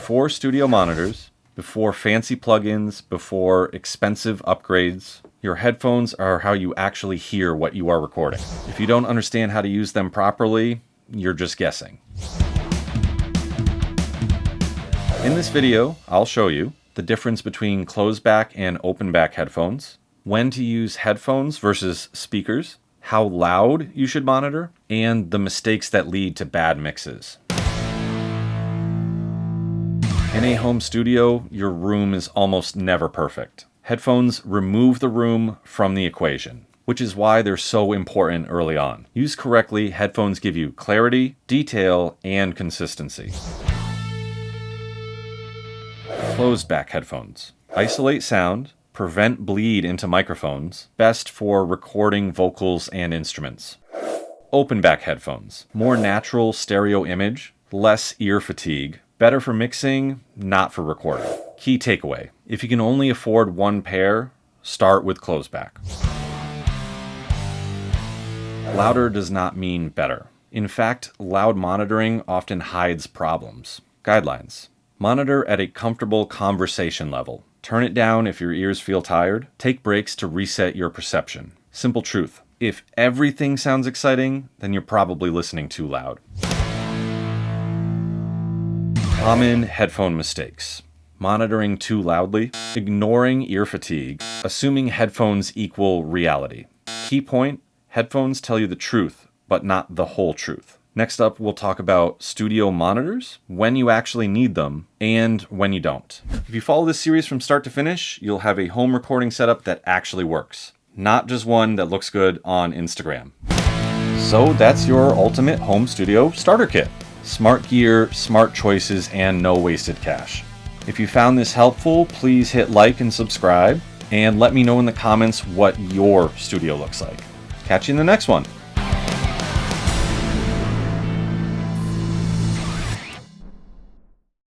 Before studio monitors, before fancy plugins, before expensive upgrades, your headphones are how you actually hear what you are recording. If you don't understand how to use them properly, you're just guessing. In this video, I'll show you the difference between closed back and open back headphones, when to use headphones versus speakers, how loud you should monitor, and the mistakes that lead to bad mixes. In a home studio, your room is almost never perfect. Headphones remove the room from the equation, which is why they're so important early on. Used correctly, headphones give you clarity, detail, and consistency. Closed back headphones isolate sound, prevent bleed into microphones, best for recording vocals and instruments. Open back headphones, more natural stereo image, less ear fatigue, better for mixing, not for recording. Key takeaway: if you can only afford one pair, start with closed back. Louder does not mean better. In fact, loud monitoring often hides problems. Guidelines: monitor at a comfortable conversation level. Turn it down if your ears feel tired. Take breaks to reset your perception. Simple truth: if everything sounds exciting, then you're probably listening too loud. Common headphone mistakes: monitoring too loudly, ignoring ear fatigue, assuming headphones equal reality. Key point: headphones tell you the truth, but not the whole truth. Next up, we'll talk about studio monitors, when you actually need them, and when you don't. If you follow this series from start to finish, you'll have a home recording setup that actually works, not just one that looks good on Instagram. So that's your ultimate home studio starter kit. Smart gear, smart choices, and no wasted cash. If you found this helpful, please hit like and subscribe, and let me know in the comments what your studio looks like. Catch you in the next one.